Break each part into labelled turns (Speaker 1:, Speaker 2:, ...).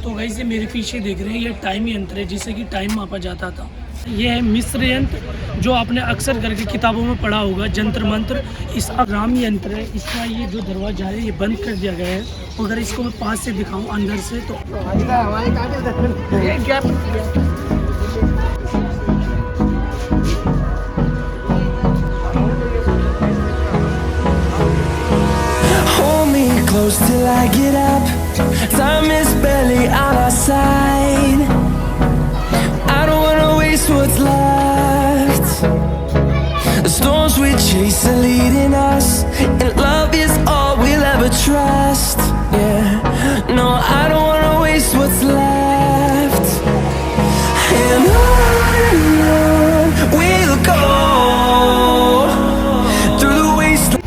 Speaker 1: तो गाइस ये मेरे पीछे देख रहे हैं, ये टाइम यंत्र है जिससे कि टाइम मापा जाता था। ये है मिस्र यंत्र जो आपने अक्सर करके किताबों में पढ़ा होगा, जंतर मंत्र। इस राम यंत्र है, इसका ये जो दरवाज़ा है ये बंद कर दिया गया है। अगर इसको मैं पास से दिखाऊं अंदर से तो
Speaker 2: close till I get up. Time is barely on our side. I don't wanna waste what's left. The storms we chase are leading us, and love is all we'll ever trust. Yeah, no, I don't wanna waste what's left. And on we'll go through the wasteland.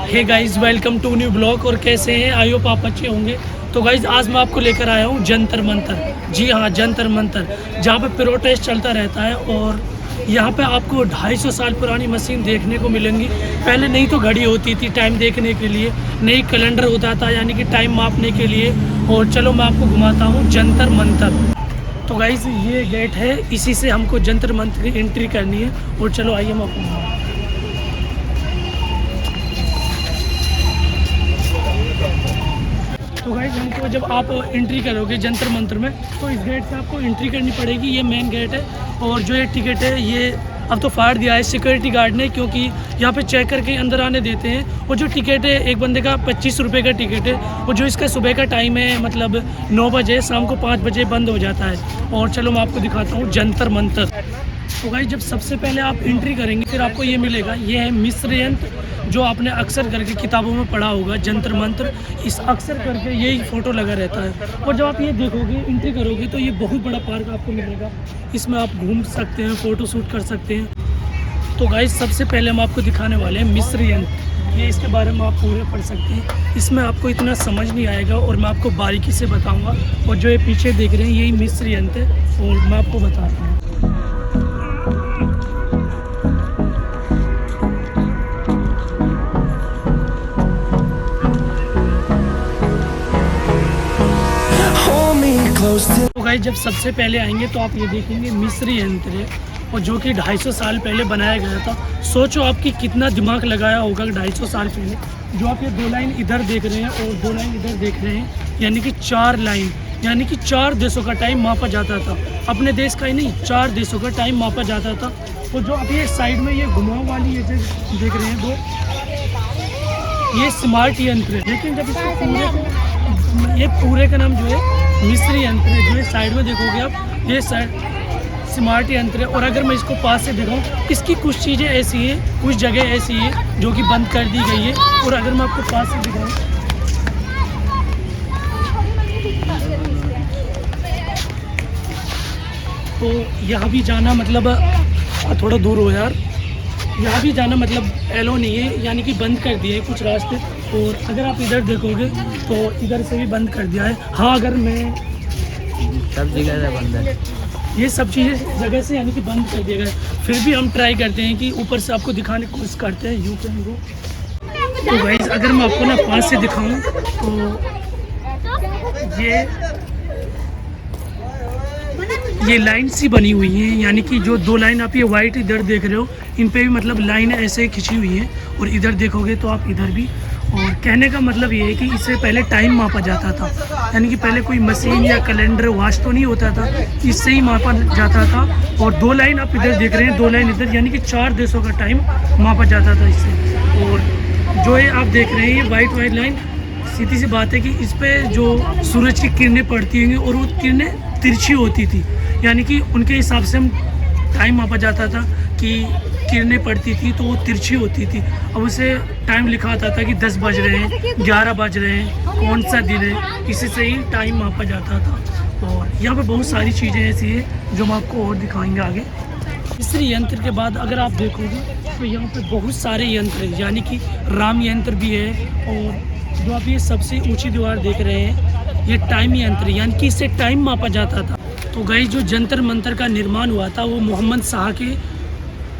Speaker 1: Hey guys, welcome to new blog. और कैसे हैं? I hope आप अच्छे होंगे। तो guys आज मैं आपको लेकर आया हूँ जंतर मंतर। जी हाँ, जंतर मंतर, जहाँ पे प्रोटेस्ट चलता रहता है। और यहाँ पे आपको 250 साल पुरानी मशीन देखने को मिलेंगी। पहले नहीं तो घड़ी होती थी टाइम देखने के लिए, नहीं कैलेंडर होता था यानी कि टाइम मापने के लिए। और चलो मैं आपको घुमाता हूँ जंतर मंतर। तो गाइस ये गेट है, इसी से हमको जंतर मंतर की एंट्री करनी है। और चलो आइए मैं आपको घुमाऊँ। तो गाइस हमको जब आप एंट्री करोगे जंतर मंतर में तो इस गेट से आपको एंट्री करनी पड़ेगी। ये मेन गेट है। और जो ये टिकट है ये अब तो फाड़ दिया है सिक्योरिटी गार्ड ने, क्योंकि यहाँ पे चेक करके अंदर आने देते हैं। और जो टिकट है एक बंदे का 25 रुपये का टिकट है। और जो इसका सुबह का टाइम है मतलब 9 बजे, शाम को 5 बजे बंद हो जाता है। और चलो मैं आपको दिखाता हूँ जंतर मंतर। तो गाइस जब सबसे पहले आप एंट्री करेंगे फिर आपको ये मिलेगा, ये है मिस्र यंत्र जो आपने अक्सर करके किताबों में पढ़ा होगा, जंतर मंत्र। इस अक्सर करके यही फ़ोटो लगा रहता है। और जब आप ये देखोगे एंट्री करोगे तो ये बहुत बड़ा पार्क आपको मिलेगा। इसमें आप घूम सकते हैं, फ़ोटो शूट कर सकते हैं। तो गाइस सबसे पहले हम आपको दिखाने वाले हैं मिस्र यंत्र। ये इसके बारे में आप पूरे पढ़ सकते हैं। इसमें आपको इतना समझ नहीं आएगा और मैं आपको बारीकी से बताऊँगा। और जो ये पीछे देख रहे हैं यही मिस्र यंत्र है और मैं आपको बताता हूँ। तो गाइस जब सबसे पहले आएंगे तो आप ये देखेंगे मिस्र यंत्र है, और जो कि 250 साल पहले बनाया गया था। सोचो आपकी कितना दिमाग लगाया होगा 250 साल पहले। जो आप ये 2 लाइन इधर देख रहे हैं और 2 लाइन इधर देख रहे हैं, यानी कि 4 लाइन, यानी कि 4 देशों का टाइम मापा जाता था। अपने देश का ही नहीं, 4 देशों का टाइम मापा जाता था। और जो आप ये साइड में ये घुमाव वाली ये देख रहे हैं 2, ये स्मार्ट यंत्र है। लेकिन जब इसको ये पूरे का नाम जो है मिस्र यंत्र है। जो है साइड में देखोगे आप, ये स्मार्ट यंत्र है। और अगर मैं इसको पास से दिखाऊं, इसकी कुछ चीज़ें ऐसी हैं, कुछ जगह ऐसी है जो कि बंद कर दी गई है। और अगर मैं आपको पास से दिखाऊं तो यहाँ भी जाना मतलब थोड़ा दूर हो यार, यहाँ भी जाना मतलब एलो नहीं है, यानी कि बंद कर दिए कुछ रास्ते। और अगर आप इधर देखोगे तो इधर से भी बंद कर दिया है। हाँ, अगर मैं
Speaker 3: सब जगह से बंद है,
Speaker 1: ये सब चीज़ें जगह से यानी कि बंद कर दिया गया। फिर भी हम ट्राई करते हैं कि ऊपर से आपको दिखाने की कोशिश करते हैं। You can go. तो गाइस अगर मैं आपको ना पास से दिखाऊं तो ये लाइन सी बनी हुई है, यानी कि जो 2 लाइन आप ये वाइट इधर देख रहे हो, इन पे भी मतलब लाइन ऐसे खिंची हुई है। और इधर देखोगे तो आप इधर भी। और कहने का मतलब ये है कि इससे पहले टाइम मापा जाता था, यानी कि पहले कोई मशीन या कैलेंडर वॉच तो नहीं होता था, इससे ही मापा जाता था। और 2 लाइन आप इधर देख रहे हैं, 2 लाइन इधर, यानी कि 4 देशों का टाइम मापा जाता था इससे। और जो ये आप देख रहे हैं ये वाइट लाइन, सीधी सी बात है कि इस पर जो सूरज की किरणें पड़ती होंगी और वो किरणें तिरछी होती थी, यानी कि उनके हिसाब से हम टाइम मापा जाता था कि किरणें पड़ती थी तो वो तिरछी होती थी। अब उसे टाइम लिखा आता था कि 10 बज रहे हैं, 11 बज रहे हैं, कौन सा दिन है, इसी से ही टाइम मापा जाता था। और यहाँ पे बहुत सारी चीज़ें ऐसी हैं जो हम आपको और दिखाएंगे आगे। मिस्र यंत्र के बाद अगर आप देखोगे तो यहाँ पे बहुत सारे यंत्र हैं, यानी कि राम यंत्र भी है। और जो आप ये सबसे ऊँची दीवार देख रहे हैं ये टाइम यंत्र, यानी कि इससे टाइम मापा जाता था। तो गाइस जो जंतर मंतर का निर्माण हुआ था वो मोहम्मद शाह के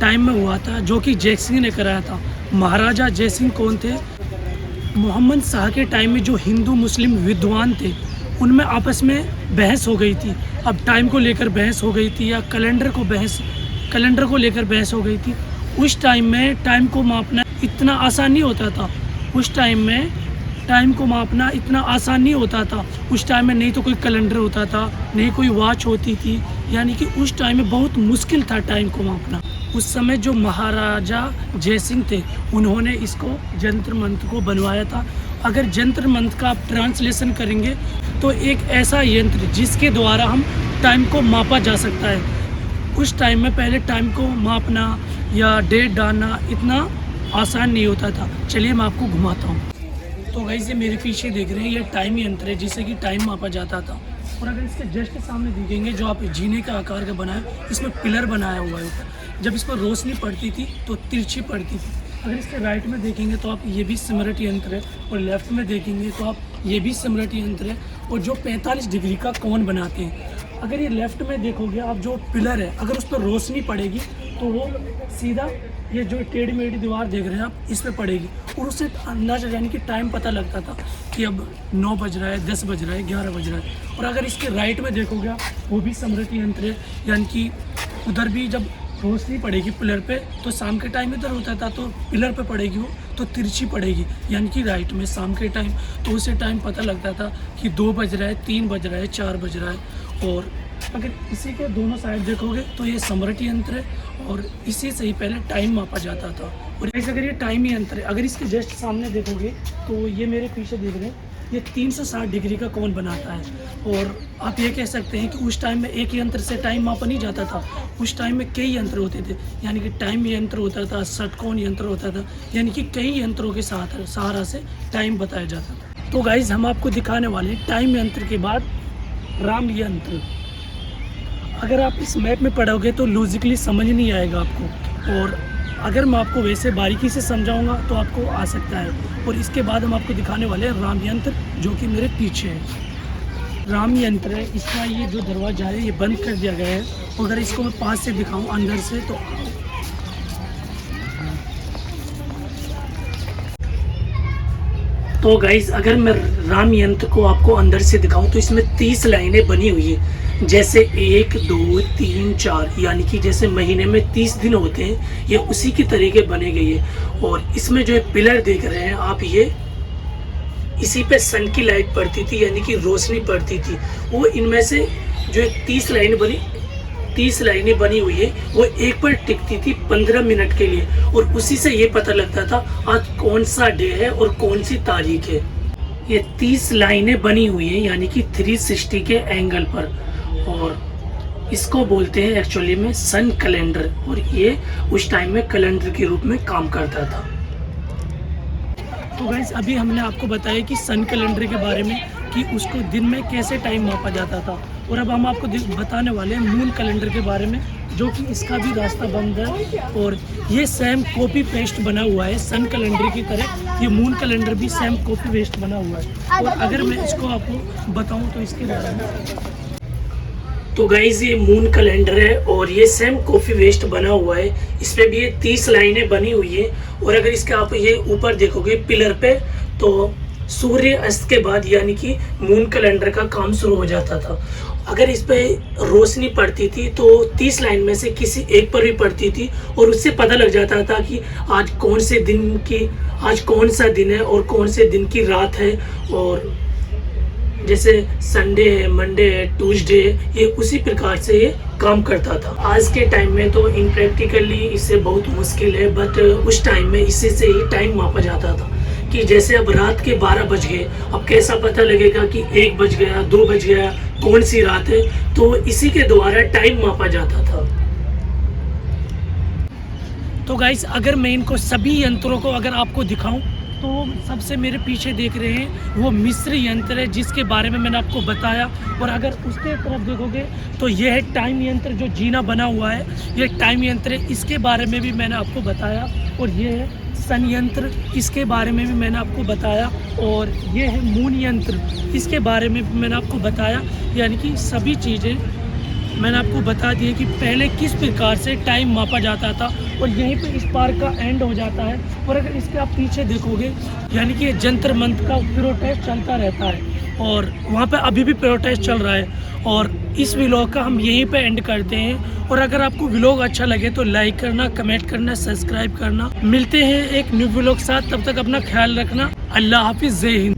Speaker 1: टाइम में हुआ था, जो कि जय सिंह ने कराया था। महाराजा जय सिंह कौन थे? मोहम्मद शाह के टाइम में जो हिंदू मुस्लिम विद्वान थे उनमें आपस में बहस हो गई थी। अब टाइम को लेकर बहस हो गई थी या कैलेंडर को लेकर बहस हो गई थी। उस टाइम में टाइम को मापना इतना आसान नहीं होता था। उस टाइम में टाइम को मापना इतना आसान नहीं होता था। उस टाइम में नहीं तो कोई कैलेंडर होता था, नहीं कोई वॉच होती थी, यानी कि उस टाइम में बहुत मुश्किल था टाइम को मापना। उस समय जो महाराजा जयसिंह थे, उन्होंने इसको जंतर मंत्र को बनवाया था। अगर जंतर मंत्र का आप ट्रांसलेशन करेंगे तो एक ऐसा यंत्र जिसके द्वारा हम टाइम को मापा जा सकता है। उस टाइम में पहले टाइम को मापना या डेट डालना इतना आसान नहीं होता था। चलिए मैं आपको घुमाता हूँ। तो गाइस ये मेरे पीछे देख रहे हैं, ये टाइम यंत्र है जिससे कि टाइम मापा जाता था। और अगर इसके जस्ट सामने देखेंगे, जो आप जीने के आकार का बना है, इसमें पिलर बनाया हुआ है ऊपर। जब इस पर रोशनी पड़ती थी तो तिरछी पड़ती थी। अगर इसके राइट में देखेंगे तो आप ये भी स्मृति यंत्र है, और लेफ्ट में देखेंगे तो आप ये भी स्मृति यंत्र है, और जो 45 डिग्री का कोण बनाते हैं। अगर ये लेफ्ट में देखोगे आप, जो पिलर है, अगर उस पर रोशनी पड़ेगी तो वो सीधा ये जो टेढ़ी मेढ़ी दीवार देख रहे हैं आप, इस पर पड़ेगी, और उससे अंदाजा यानी कि टाइम पता लगता था कि अब 9 बज रहा है, 10 बज रहा है, 11 बज रहा है। और अगर इसके राइट में देखोगे आप, वो भी स्मृति यंत्र है, यानी कि उधर भी जब रोशनी पड़ेगी पिलर पे तो शाम के टाइम इधर होता था, तो पिलर पे पड़ेगी वो तो तिरछी पड़ेगी, यानी कि राइट में शाम के टाइम, तो उससे टाइम पता लगता था कि 2 बज रहा है, 3 बज रहा है, 4 बज रहा है। और अगर इसी के दोनों साइड देखोगे तो ये स्मृति यंत्र है, और इसी से ही पहले टाइम मापा जाता था। और ऐसे अगर ये टाइम यंत्र है, अगर इसके जस्ट सामने देखोगे तो ये मेरे पीछे देख रहे हैं, ये 360 डिग्री का कोण बनाता है। और आप ये कह सकते हैं कि उस टाइम में एक यंत्र से टाइम मापा नहीं जाता था, उस टाइम में कई यंत्र होते थे, यानी कि टाइम यंत्र होता था, षटकोण यंत्र होता था, यानी कि कई यंत्रों के सहारा से टाइम बताया जाता था। तो गाइज हम आपको दिखाने वाले हैं टाइम यंत्र के बाद राम यंत्र। अगर आप इस मैप में पढ़ोगे तो लॉजिकली समझ नहीं आएगा आपको, और अगर मैं आपको वैसे बारीकी से समझाऊंगा तो आपको आ सकता है। और इसके बाद हम आपको दिखाने वाले हैं राम यंत्र, जो कि मेरे पीछे है। राम यंत्र है, इसका ये जो दरवाजा है ये बंद कर दिया गया है। और अगर इसको मैं पास से दिखाऊं अंदर से तो गाइज अगर मैं राम यंत्र को आपको अंदर से दिखाऊं तो इसमें 30 लाइनें बनी हुई है, जैसे 1, 2, 3, 4, यानी कि जैसे महीने में 30 दिन होते हैं, ये उसी की तरीके बने गई है। और इसमें जो है पिलर देख रहे हैं आप, ये इसी पे सन की लाइट पड़ती थी, यानी कि रोशनी पड़ती थी। वो इनमें से जो 30 लाइनें बनी हुई है वो एक पर टिकती थी 15 मिनट के लिए, और उसी से ये पता लगता था आज कौन सा डे है और कौन सी तारीख है। ये 30 लाइनें बनी हुई है, यानी कि 360 के एंगल पर, और इसको बोलते हैं एक्चुअली में सन कैलेंडर, और ये उस टाइम में कैलेंडर के रूप में काम करता था। तो गाइस अभी हमने आपको बताया कि सन कैलेंडर के बारे में, कि उसको दिन में कैसे टाइम मापा जाता था। और अब हम आपको बताने वाले हैं मून कैलेंडर के बारे में, जो कि इसका भी रास्ता बंद है, और ये सेम कॉपी पेस्ट बना हुआ है सन कैलेंडर की तरह। ये मून कैलेंडर भी सेम कॉपी पेस्ट बना हुआ है। और अगर मैं इसको आपको बताऊं तो इसके बारे में, तो गाइज ये मून कैलेंडर है और ये सेम कॉफी वेस्ट बना हुआ है। इसमें भी ये 30 लाइनें बनी हुई है। और अगर इसके आप ये ऊपर देखोगे पिलर पे, तो सूर्य अस्त के बाद यानी कि मून कैलेंडर का काम शुरू हो जाता था। अगर इस पे रोशनी पड़ती थी तो 30 लाइन में से किसी एक पर भी पड़ती थी, और उससे पता लग जाता था कि आज कौन सा दिन है और कौन से दिन की रात है। और जैसे संडे है, मंडे है, ट्यूसडे, ये उसी प्रकार से ये काम करता था। आज के टाइम में तो इनप्रैक्टिकली इससे बहुत मुश्किल है, बट उस टाइम में इसी से ही टाइम मापा जाता था। कि जैसे अब रात के 12 बज गए, अब कैसा पता लगेगा कि 1 बज गया, 2 बज गया, कौन सी रात है, तो इसी के द्वारा टाइम मापा जाता था। तो गाइस अगर मैं इनको सभी यंत्रों को अगर आपको दिखाऊं, तो सबसे मेरे पीछे देख रहे हैं वो मिस्र यंत्र है, जिसके बारे में मैंने आपको बताया। और अगर उसके तरफ देखोगे तो ये है टाइम यंत्र, जो जीना बना हुआ है, ये टाइम यंत्र है, इसके बारे में भी मैंने आपको बताया। और ये है सन यंत्र, इसके बारे में भी मैंने आपको बताया। और ये है मून यंत्र, इसके बारे में भी मैंने आपको बताया। यानी कि सभी चीज़ें मैंने आपको बता दी कि पहले किस प्रकार से टाइम मापा जाता था। और यहीं पे इस पार्क का एंड हो जाता है। और अगर इसके आप पीछे देखोगे, यानी कि जंतर मंत्र का प्रोटेस्ट चलता रहता है। और वहाँ पे अभी भी प्रोटेस्ट चल रहा है। और इस व्लॉग का हम यहीं पे एंड करते हैं। और अगर आपको व्लॉग अच्छा लगे तो लाइक करना, कमेंट करना, सब्सक्राइब करना। मिलते हैं एक न्यू व्लॉग साथ, तब तक अपना ख्याल रखना। अल्लाह हाफिज़, जय हिंद।